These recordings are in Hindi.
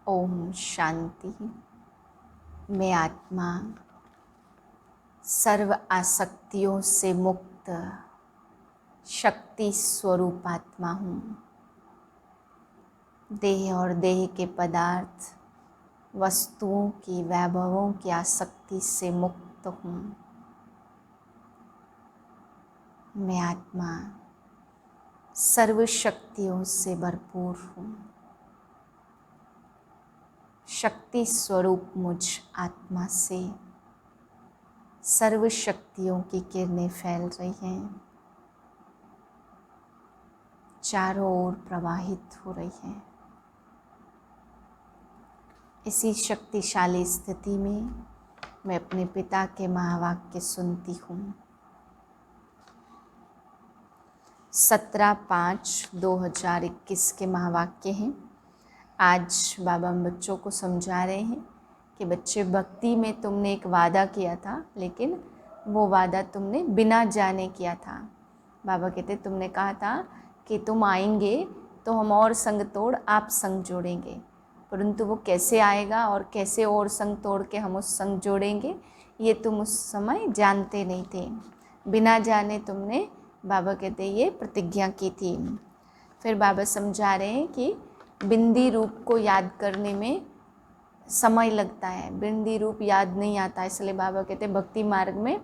ओम शांति। मैं आत्मा सर्व आसक्तियों से मुक्त शक्ति स्वरूप आत्मा हूँ। देह और देह के पदार्थ वस्तुओं की वैभवों की आसक्ति से मुक्त हूँ। मैं आत्मा सर्व शक्तियों से भरपूर हूँ। शक्ति स्वरूप मुझ आत्मा से सर्व शक्तियों की किरणें फैल रही हैं, चारों ओर प्रवाहित हो रही हैं। इसी शक्तिशाली स्थिति में मैं अपने पिता के महावाक्य सुनती हूँ। 17/5/2021 के महावाक्य हैं। आज बाबा हम बच्चों को समझा रहे हैं कि बच्चे, भक्ति में तुमने एक वादा किया था, लेकिन वो वादा तुमने बिना जाने किया था। बाबा कहते तुमने कहा था कि तुम आएंगे तो हम और संग तोड़ आप संग जोड़ेंगे, परंतु वो कैसे आएगा और कैसे और संग तोड़ के हम उस संग जोड़ेंगे, ये तुम उस समय जानते नहीं थे। बिना जाने तुमने, बाबा कहते ये प्रतिज्ञा की थी। फिर बाबा समझा रहे हैं कि बिंदी रूप को याद करने में समय लगता है, बिंदी रूप याद नहीं आता, इसलिए बाबा कहते भक्ति मार्ग में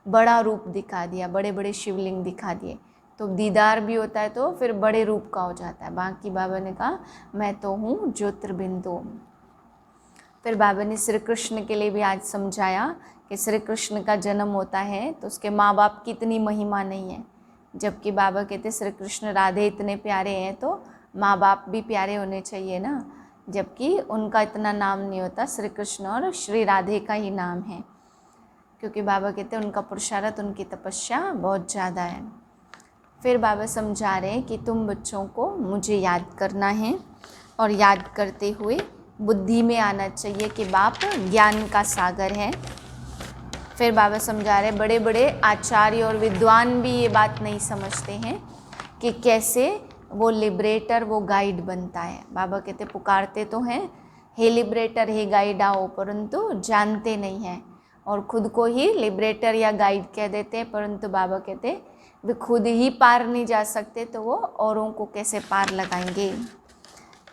बड़ा रूप दिखा दिया, बड़े बड़े शिवलिंग दिखा दिए, तो दीदार भी होता है तो फिर बड़े रूप का हो जाता है। बाकी बाबा ने कहा मैं तो हूँ ज्योतिर्बिंदु। फिर बाबा ने श्री कृष्ण के लिए भी आज समझाया कि श्री कृष्ण का जन्म होता है तो उसके माँ बाप की इतनी महिमा नहीं है, जबकि बाबा कहते श्री कृष्ण राधे इतने प्यारे हैं तो माँ बाप भी प्यारे होने चाहिए ना, जबकि उनका इतना नाम नहीं होता। श्री कृष्ण और श्री राधे का ही नाम है, क्योंकि बाबा कहते हैं उनका पुरुषार्थ, उनकी तपस्या बहुत ज़्यादा है। फिर बाबा समझा रहे हैं कि तुम बच्चों को मुझे याद करना है और याद करते हुए बुद्धि में आना चाहिए कि बाप ज्ञान का सागर है। फिर बाबा समझा रहे बड़े बड़े आचार्य और विद्वान भी ये बात नहीं समझते हैं कि कैसे वो लिबरेटर, वो गाइड बनता है। बाबा कहते पुकारते तो हैं हे लिबरेटर, हे गाइड आओ, परंतु जानते नहीं हैं और खुद को ही लिबरेटर या गाइड कह देते हैं, परंतु बाबा कहते वे खुद ही पार नहीं जा सकते तो वो औरों को कैसे पार लगाएंगे।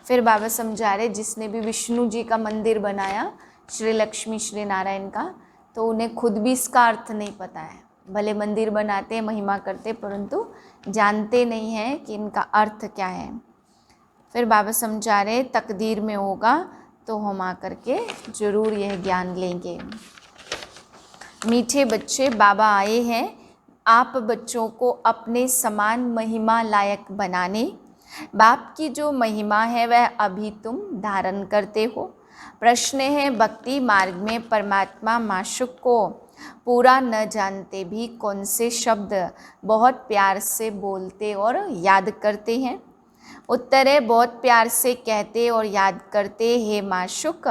फिर बाबा समझा रहे जिसने भी विष्णु जी का मंदिर बनाया, श्री लक्ष्मी श्री नारायण का, तो उन्हें खुद भी इसका अर्थ नहीं पता है। भले मंदिर बनाते, महिमा करते, परंतु जानते नहीं हैं कि इनका अर्थ क्या है। फिर बाबा समझा रहे तकदीर में होगा तो हम आकर के ज़रूर यह ज्ञान लेंगे। मीठे बच्चे, बाबा आए हैं आप बच्चों को अपने समान महिमा लायक बनाने। बाप की जो महिमा है वह अभी तुम धारण करते हो। प्रश्न है भक्ति मार्ग में परमात्मा माशुक को पूरा न जानते भी कौन से शब्द बहुत प्यार से बोलते और याद करते हैं। उत्तर है बहुत प्यार से कहते और याद करते, हे माशुक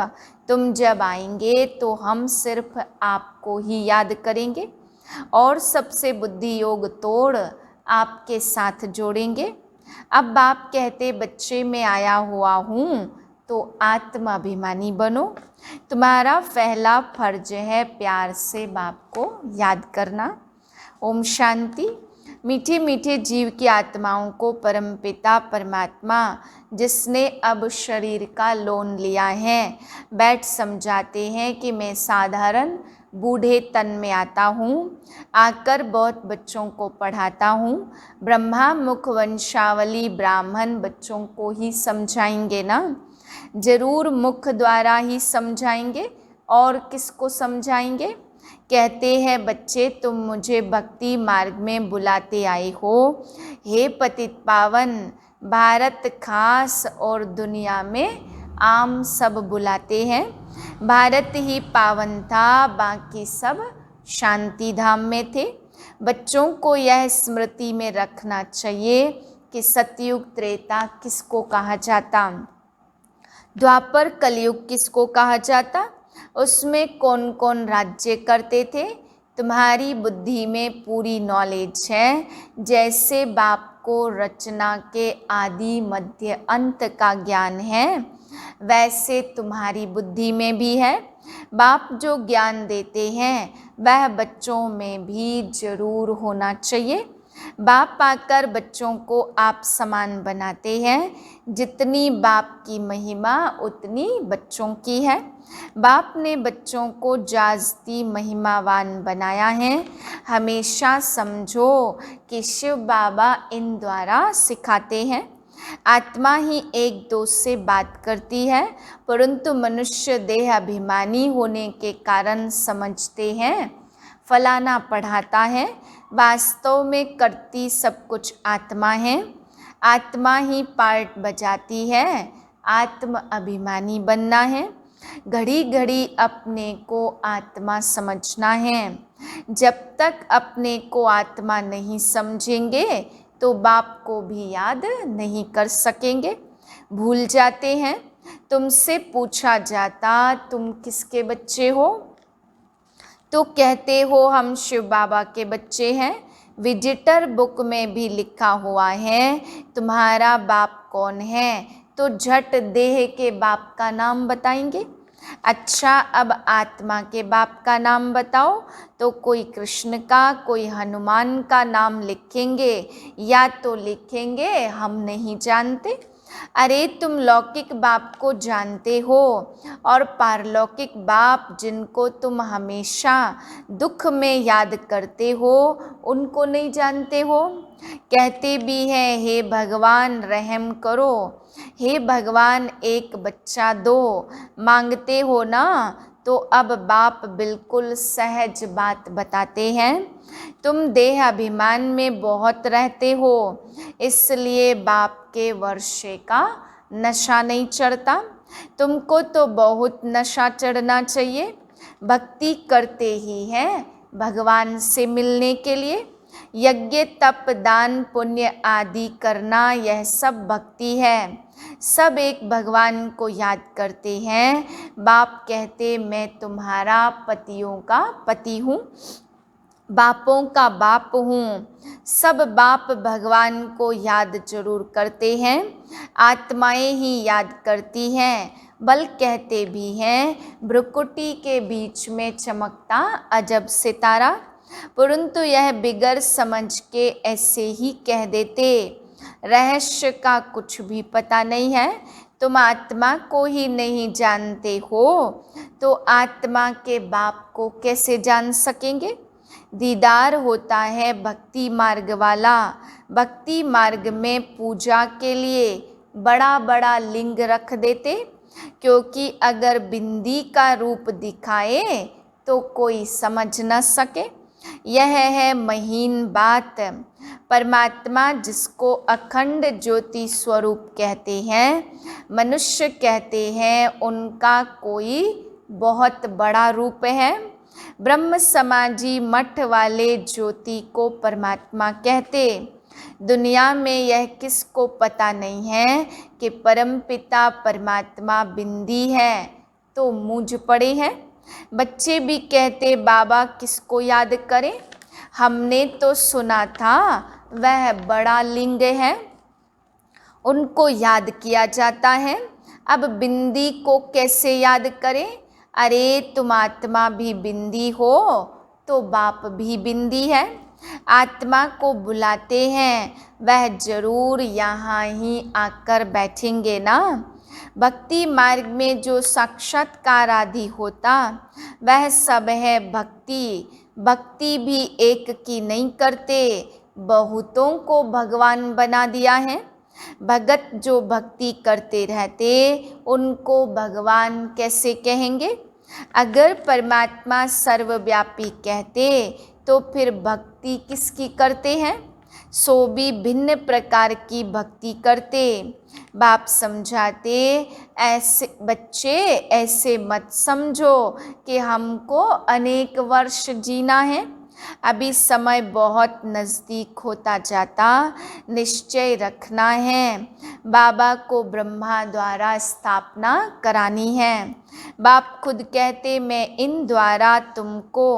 तुम जब आएंगे तो हम सिर्फ आपको ही याद करेंगे और सबसे बुद्धि योग तोड़ आपके साथ जोड़ेंगे। अब बाप कहते बच्चे मैं आया हुआ हूँ तो आत्म अभिमानी बनो। तुम्हारा पहला फर्ज है प्यार से बाप को याद करना। ओम शांति। मीठे मीठे जीव की आत्माओं को परमपिता परमात्मा जिसने अब शरीर का लोन लिया है बैठ समझाते हैं कि मैं साधारण बूढ़े तन में आता हूँ, आकर बहुत बच्चों को पढ़ाता हूँ। ब्रह्मा मुख वंशावली ब्राह्मण बच्चों को ही समझाएंगे ना, जरूर मुख द्वारा ही समझाएंगे और किसको समझाएंगे। कहते हैं बच्चे तुम मुझे भक्ति मार्ग में बुलाते आए हो। हे पतित पावन, भारत खास और दुनिया में आम सब बुलाते हैं। भारत ही पावन था, बाकी सब शांति धाम में थे। बच्चों को यह स्मृति में रखना चाहिए कि सतयुग त्रेता किसको कहा जाता, द्वापर कलयुग किसको कहा जाता, उसमें कौन कौन राज्य करते थे। तुम्हारी बुद्धि में पूरी नॉलेज है। जैसे बाप को रचना के आदि मध्य अंत का ज्ञान है, वैसे तुम्हारी बुद्धि में भी है। बाप जो ज्ञान देते हैं वह बच्चों में भी जरूर होना चाहिए। बाप आकर बच्चों को आप समान बनाते हैं। जितनी बाप की महिमा उतनी बच्चों की है। बाप ने बच्चों को जास्ती महिमावान बनाया है। हमेशा समझो कि शिव बाबा इन द्वारा सिखाते हैं। आत्मा ही एक दोस्त से बात करती है, परंतु मनुष्य देह अभिमानी होने के कारण समझते हैं फलाना पढ़ाता है। वास्तव में करती सब कुछ आत्मा है। आत्मा ही पार्ट बजाती है। आत्म अभिमानी बनना है। घड़ी घड़ी अपने को आत्मा समझना है। जब तक अपने को आत्मा नहीं समझेंगे तो बाप को भी याद नहीं कर सकेंगे। भूल जाते हैं। तुमसे पूछा जाता तुम किसके बच्चे हो, तो कहते हो हम शिव बाबा के बच्चे हैं। विजिटर बुक में भी लिखा हुआ है तुम्हारा बाप कौन है, तो झट देह के बाप का नाम बताएंगे। अच्छा, अब आत्मा के बाप का नाम बताओ, तो कोई कृष्ण का कोई हनुमान का नाम लिखेंगे या तो लिखेंगे हम नहीं जानते। अरे तुम लौकिक बाप को जानते हो और पारलौकिक बाप जिनको तुम हमेशा दुख में याद करते हो उनको नहीं जानते हो। कहते भी हैं हे भगवान रहम करो, हे भगवान एक बच्चा दो, मांगते हो ना। तो अब बाप बिल्कुल सहज बात बताते हैं। तुम देह अभिमान में बहुत रहते हो, इसलिए बाप के वर्षे का नशा नहीं चढ़ता। तुमको तो बहुत नशा चढ़ना चाहिए। भक्ति करते ही हैं भगवान से मिलने के लिए। यज्ञ तप दान पुण्य आदि करना यह सब भक्ति है। सब एक भगवान को याद करते हैं। बाप कहते मैं तुम्हारा पतियों का पति हूँ, बापों का बाप हूँ। सब बाप भगवान को याद जरूर करते हैं। आत्माएं ही याद करती हैं। बल कहते भी हैं भ्रुकुटी के बीच में चमकता अजब सितारा, परंतु यह बिगर समझ के ऐसे ही कह देते। रहस्य का कुछ भी पता नहीं है। तुम आत्मा को ही नहीं जानते हो तो आत्मा के बाप को कैसे जान सकेंगे। दीदार होता है भक्ति मार्ग वाला। भक्ति मार्ग में पूजा के लिए बड़ा बड़ा लिंग रख देते, क्योंकि अगर बिंदी का रूप दिखाए तो कोई समझ न सके। यह है महीन बात। परमात्मा जिसको अखंड ज्योति स्वरूप कहते हैं, मनुष्य कहते हैं, उनका कोई बहुत बड़ा रूप है। ब्रह्म समाजी मठ वाले ज्योति को परमात्मा कहते। दुनिया में यह किसको पता नहीं है कि परमपिता परमात्मा बिंदी है, तो मूंझ पड़े हैं। बच्चे भी कहते बाबा किसको याद करें, हमने तो सुना था वह बड़ा लिंग है, उनको याद किया जाता है। अब बिंदी को कैसे याद करें। अरे तुम आत्मा भी बिंदी हो तो बाप भी बिंदी है। आत्मा को बुलाते हैं, वह जरूर यहाँ ही आकर बैठेंगे ना। भक्ति मार्ग में जो साक्षात्कार आदि होता वह सब है भक्ति। भक्ति भी एक की नहीं करते, बहुतों को भगवान बना दिया है। भगत जो भक्ति करते रहते उनको भगवान कैसे कहेंगे। अगर परमात्मा सर्वव्यापी कहते तो फिर भक्ति किसकी करते हैं। सो भी भिन्न प्रकार की भक्ति करते। बाप समझाते ऐसे बच्चे ऐसे मत समझो कि हमको अनेक वर्ष जीना है। अभी समय बहुत नज़दीक होता जाता। निश्चय रखना है, बाबा को ब्रह्मा द्वारा स्थापना करानी है। बाप खुद कहते मैं इन द्वारा तुमको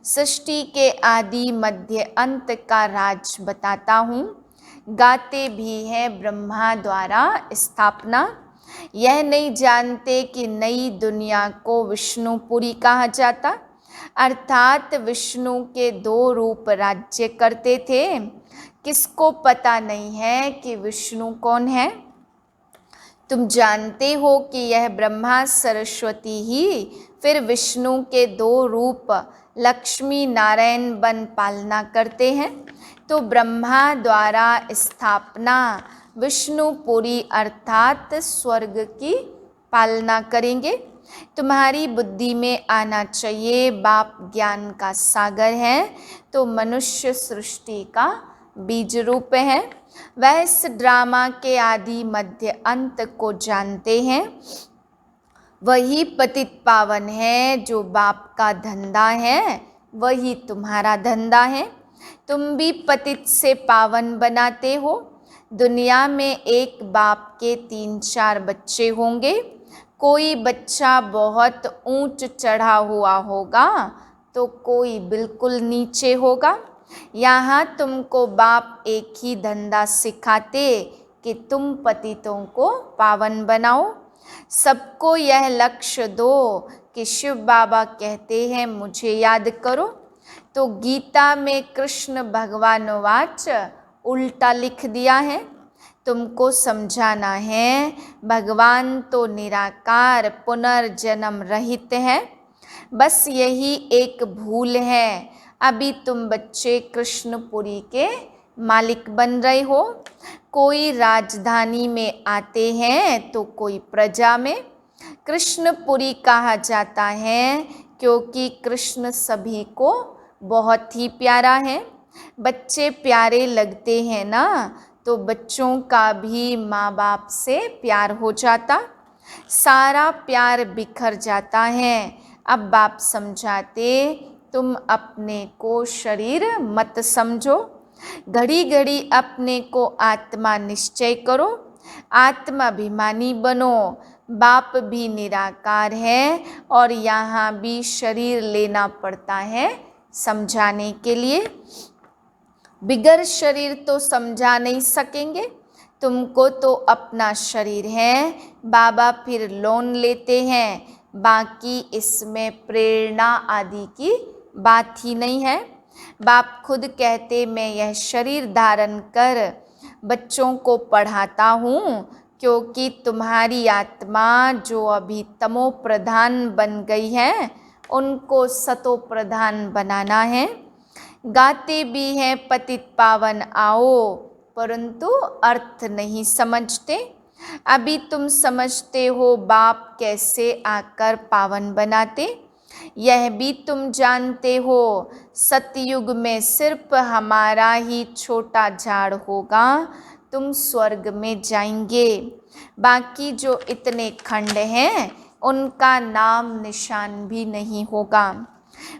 सृष्टि के आदि मध्य अंत का राज बताता हूँ। गाते भी हैं ब्रह्मा द्वारा स्थापना। यह नहीं जानते कि नई दुनिया को विष्णुपुरी कहा जाता, अर्थात विष्णु के 2 रूप राज्य करते थे। किसको पता नहीं है कि विष्णु कौन है? तुम जानते हो कि यह ब्रह्मा सरस्वती ही फिर विष्णु के 2 रूप लक्ष्मी नारायण बन पालना करते हैं। तो ब्रह्मा द्वारा स्थापना विष्णुपुरी अर्थात स्वर्ग की पालना करेंगे। तुम्हारी बुद्धि में आना चाहिए बाप ज्ञान का सागर है, तो मनुष्य सृष्टि का बीज रूप है। वह इस ड्रामा के आदि मध्य अंत को जानते हैं। वही पतित पावन है। जो बाप का धंधा है वही तुम्हारा धंधा है। तुम भी पतित से पावन बनाते हो। दुनिया में एक बाप के 3-4 बच्चे होंगे। कोई बच्चा बहुत ऊंच चढ़ा हुआ होगा तो कोई बिल्कुल नीचे होगा। यहाँ तुमको बाप एक ही धंधा सिखाते कि तुम पतितों को पावन बनाओ। सबको यह लक्ष्य दो कि शिव बाबा कहते हैं मुझे याद करो। तो गीता में कृष्ण भगवान वाच उल्टा लिख दिया है। तुमको समझाना है भगवान तो निराकार पुनर्जन्म रहित है। बस यही एक भूल है। अभी तुम बच्चे कृष्णपुरी के मालिक बन रहे हो। कोई राजधानी में आते हैं तो कोई प्रजा में। कृष्णपुरी कहा जाता है क्योंकि कृष्ण सभी को बहुत ही प्यारा है। बच्चे प्यारे लगते हैं ना, तो बच्चों का भी माँ बाप से प्यार हो जाता, सारा प्यार बिखर जाता है। अब बाप समझाते तुम अपने को शरीर मत समझो। घड़ी घड़ी अपने को आत्मा निश्चय करो। आत्माभिमानी बनो। बाप भी निराकार है और यहाँ भी शरीर लेना पड़ता है समझाने के लिए। बिगर शरीर तो समझा नहीं सकेंगे। तुमको तो अपना शरीर है। बाबा फिर लोन लेते हैं। बाकी इसमें प्रेरणा आदि की बात ही नहीं है। बाप खुद कहते मैं यह शरीर धारण कर बच्चों को पढ़ाता हूँ क्योंकि तुम्हारी आत्मा जो अभी तमो प्रधान बन गई है उनको सतो प्रधान बनाना है। गाते भी हैं पतित पावन आओ, परंतु अर्थ नहीं समझते। अभी तुम समझते हो बाप कैसे आकर पावन बनाते। यह भी तुम जानते हो सतयुग में सिर्फ हमारा ही छोटा झाड़ होगा, तुम स्वर्ग में जाएंगे। बाकी जो इतने खंड हैं उनका नाम निशान भी नहीं होगा।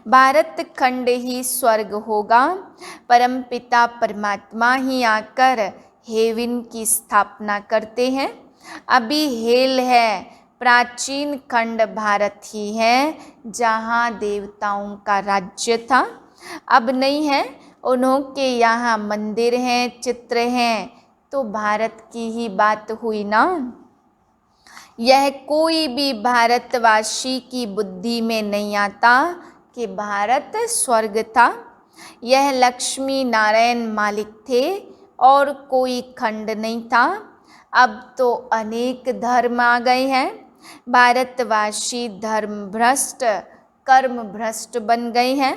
भारत खंड ही स्वर्ग होगा। परमपिता परमात्मा ही आकर हेवन की स्थापना करते हैं। अभी हेल है, प्राचीन खंड भारत ही है जहाँ देवताओं का राज्य था। अब नहीं है। उन्होंने यहाँ मंदिर हैं, चित्र हैं, तो भारत की ही बात हुई ना। यह कोई भी भारतवासी की बुद्धि में नहीं आता कि भारत स्वर्ग था। यह लक्ष्मी नारायण मालिक थे और कोई खंड नहीं था। अब तो अनेक धर्म आ गए हैं। भारतवासी धर्म भ्रष्ट कर्म भ्रष्ट बन गए हैं।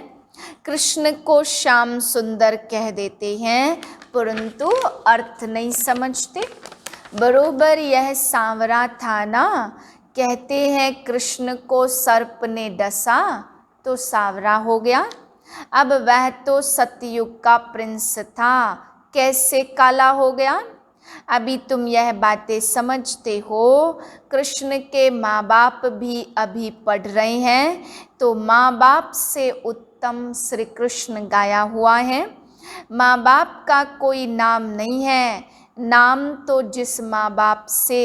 कृष्ण को श्याम सुंदर कह देते हैं परंतु अर्थ नहीं समझते। बरोबर यह सांवरा था ना। कहते हैं कृष्ण को सर्प ने डसा तो सांवरा हो गया। अब वह तो सतयुग का प्रिंस था, कैसे काला हो गया। अभी तुम यह बातें समझते हो। कृष्ण के माँ बाप भी अभी पढ़ रहे हैं, तो माँ बाप से उत्तम श्री कृष्ण गाया हुआ है। माँ बाप का कोई नाम नहीं है। नाम तो जिस माँ बाप से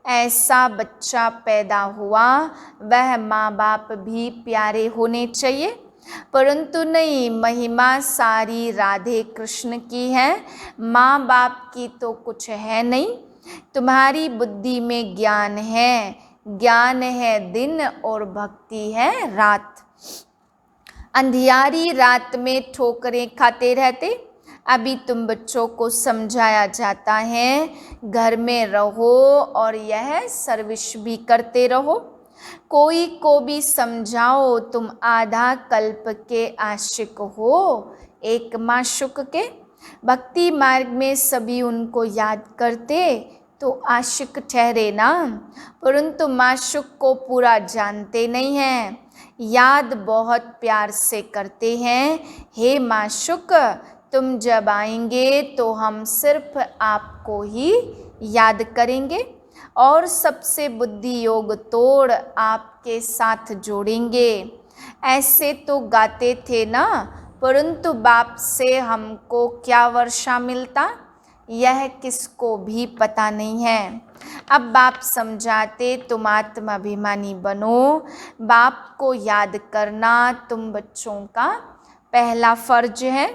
ऐसा बच्चा पैदा हुआ वह माँ बाप भी प्यारे होने चाहिए, परंतु नहीं। महिमा सारी राधे कृष्ण की है, माँ बाप की तो कुछ है नहीं। तुम्हारी बुद्धि में ज्ञान है दिन और भक्ति है रात। अंधियारी रात में ठोकरें खाते रहते, अभी तुम बच्चों को समझाया जाता है घर में रहो और यह सर्विस भी करते रहो। कोई को भी समझाओ तुम आधा कल्प के आशिक हो एक माशुक के। भक्ति मार्ग में सभी उनको याद करते तो आशिक ठहरे ना, परंतु माशुक को पूरा जानते नहीं हैं, याद बहुत प्यार से करते हैं। हे माशुक, तुम जब आएंगे तो हम सिर्फ आपको ही याद करेंगे और सबसे बुद्धि योग तोड़ आपके साथ जोड़ेंगे। ऐसे तो गाते थे ना, परंतु बाप से हमको क्या वर्षा मिलता यह किसको भी पता नहीं है। अब बाप समझाते तुम आत्माभिमानी बनो, बाप को याद करना तुम बच्चों का पहला फर्ज है।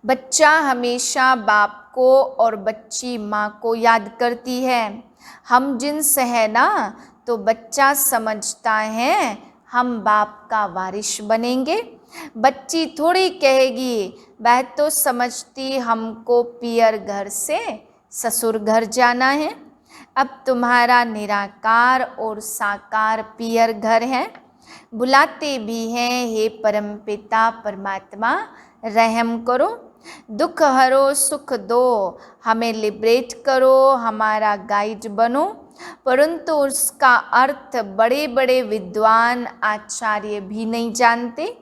बच्चा हमेशा बाप को और बच्ची माँ को याद करती है। हम जिनसे है ना, तो बच्चा समझता है हम बाप का वारिस बनेंगे। बच्ची थोड़ी कहेगी, वह तो समझती हमको पियर घर से ससुर घर जाना है। अब तुम्हारा निराकार और साकार पियर घर है। बुलाते भी हैं, हे परमपिता परमात्मा रहम करो, दुख हरो सुख दो, हमें लिबरेट करो, हमारा गाइड बनो। परंतु उसका अर्थ बड़े बड़े विद्वान आचार्य भी नहीं जानते।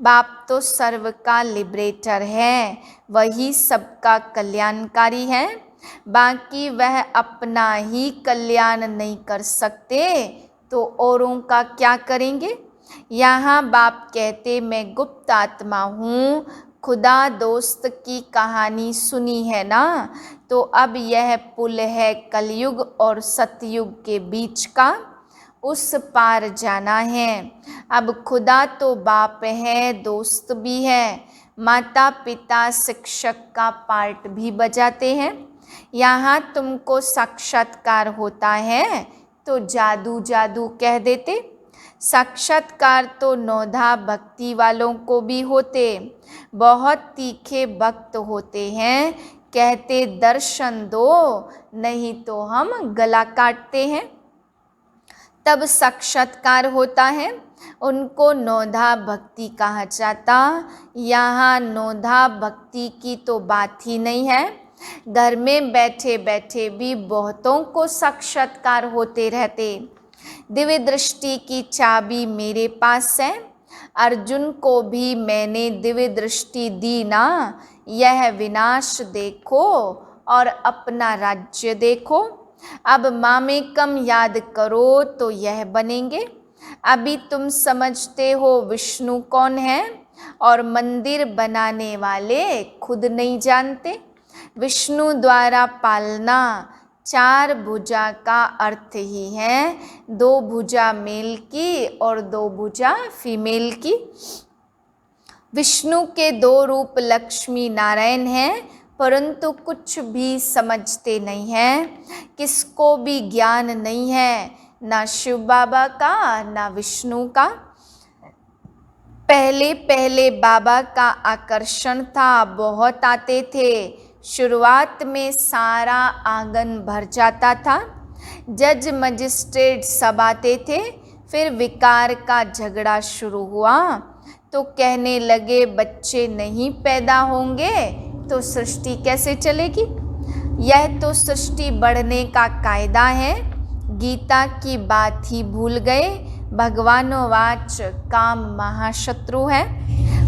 बाप तो सर्व का लिबरेटर है, वही सबका कल्याणकारी है। बाकी वह अपना ही कल्याण नहीं कर सकते तो औरों का क्या करेंगे। यहाँ बाप कहते मैं गुप्त आत्मा हूँ। खुदा दोस्त की कहानी सुनी है ना, तो अब यह पुल है कलयुग और सतयुग के बीच का, उस पार जाना है। अब खुदा तो बाप है, दोस्त भी है, माता पिता शिक्षक का पार्ट भी बजाते हैं। यहाँ तुमको साक्षात्कार होता है तो जादू जादू कह देते। साक्षात्कार तो नौधा भक्ति वालों को भी होते। बहुत तीखे भक्त होते हैं, कहते दर्शन दो नहीं तो हम गला काटते हैं। तब साक्षात्कार होता है, उनको नौधा भक्ति कहा जाता। यहाँ नौधा भक्ति की तो बात ही नहीं है। घर में बैठे बैठे भी बहुतों को साक्षात्कार होते रहते। दिव्य दृष्टि की चाबी मेरे पास है, अर्जुन को भी मैंने दिव्य दृष्टि दी ना। यह विनाश देखो और अपना राज्य देखो। अब मामेकम याद करो तो यह बनेंगे। अभी तुम समझते हो विष्णु कौन है और मंदिर बनाने वाले खुद नहीं जानते। विष्णु द्वारा पालना चार भुजा का अर्थ ही है, दो भुजा मेल की और दो भुजा फीमेल की। विष्णु के दो रूप लक्ष्मी नारायण हैं, परंतु कुछ भी समझते नहीं हैं, किसको भी ज्ञान नहीं है, ना शिव बाबा का ना विष्णु का। पहले पहले बाबा का आकर्षण था, बहुत आते थे। शुरुआत में सारा आंगन भर जाता था, जज मजिस्ट्रेट सब आते थे। फिर विकार का झगड़ा शुरू हुआ तो कहने लगे बच्चे नहीं पैदा होंगे तो सृष्टि कैसे चलेगी। यह तो सृष्टि बढ़ने का कायदा है। गीता की बात ही भूल गए। भगवानोवाच काम महाशत्रु है,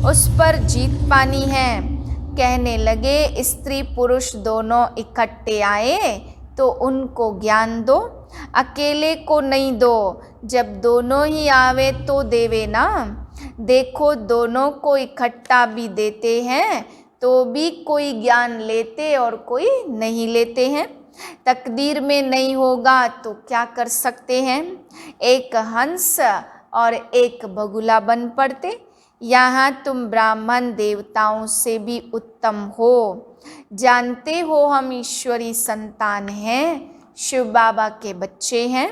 उस पर जीत पानी है। कहने लगे स्त्री पुरुष दोनों इकट्ठे आए तो उनको ज्ञान दो, अकेले को नहीं दो। जब दोनों ही आवे तो देवे ना। देखो दोनों को इकट्ठा भी देते हैं तो भी कोई ज्ञान लेते और कोई नहीं लेते हैं। तकदीर में नहीं होगा तो क्या कर सकते हैं। एक हंस और एक बगुला बन पड़ते। यहाँ तुम ब्राह्मण देवताओं से भी उत्तम हो। जानते हो हम ईश्वरी संतान हैं, शिव बाबा के बच्चे हैं।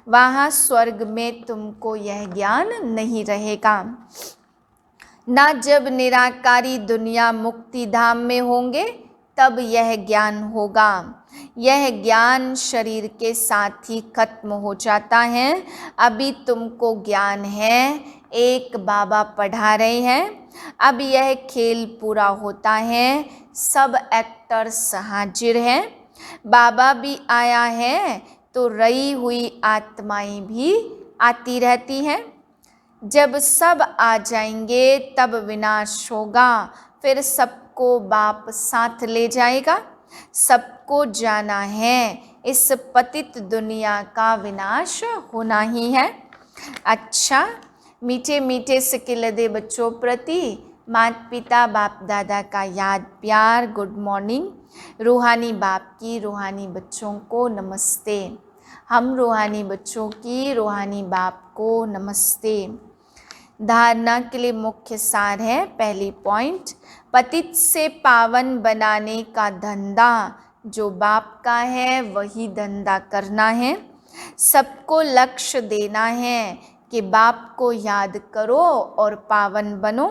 वहाँ स्वर्ग में तुमको यह ज्ञान नहीं रहेगा। ना जब निराकारी दुनिया मुक्ति धाम में होंगे तब यह ज्ञान होगा। यह ज्ञान शरीर के साथ ही खत्म हो जाता है। अभी तुमको ज्ञान है, एक बाबा पढ़ा रहे हैं। अब यह खेल पूरा होता है, सब एक्टर्स हाजिर हैं। बाबा भी आया है तो रई हुई आत्माएं भी आती रहती हैं। जब सब आ जाएंगे तब विनाश होगा, फिर सबको बाप साथ ले जाएगा। सबको जाना है, इस पतित दुनिया का विनाश होना ही है। अच्छा, मीठे मीठे सिकिलदे बच्चों प्रति माता पिता बाप दादा का याद प्यार, गुड मॉर्निंग। रूहानी बाप की रूहानी बच्चों को नमस्ते। हम रूहानी बच्चों की रूहानी बाप को नमस्ते। धारणा के लिए मुख्य सार है, पहली पॉइंट, पतित से पावन बनाने का धंधा जो बाप का है वही धंधा करना है। सबको लक्ष्य देना है कि बाप को याद करो और पावन बनो।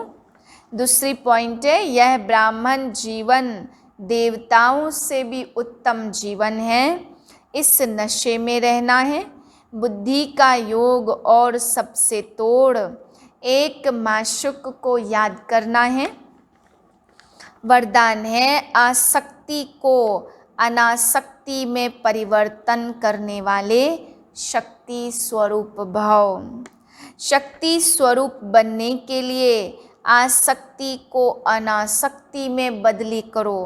दूसरी पॉइंट है, यह ब्राह्मण जीवन देवताओं से भी उत्तम जीवन है। इस नशे में रहना है। बुद्धि का योग और सबसे तोड़, एक माशुक को याद करना है। वरदान है, आसक्ति को अनासक्ति में परिवर्तन करने वाले शक्ति स्वरूप भव। शक्ति स्वरूप बनने के लिए आसक्ति को अनासक्ति में बदली करो।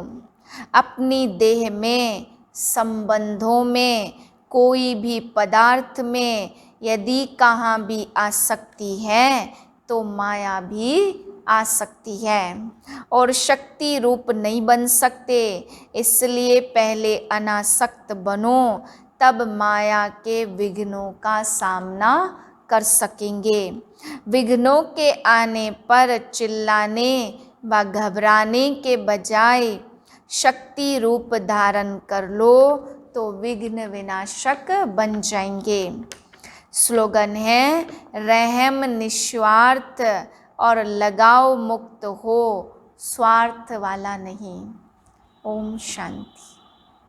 अपनी देह में, संबंधों में, कोई भी पदार्थ में यदि कहाँ भी आसक्ति है तो माया भी आ सकती है और शक्ति रूप नहीं बन सकते। इसलिए पहले अनासक्त बनो, तब माया के विघ्नों का सामना कर सकेंगे। विघ्नों के आने पर चिल्लाने व घबराने के बजाय शक्ति रूप धारण कर लो तो विघ्न विनाशक बन जाएंगे। स्लोगन है, रहम निस्वार्थ और लगाव मुक्त हो, स्वार्थ वाला नहीं। ओम शांति।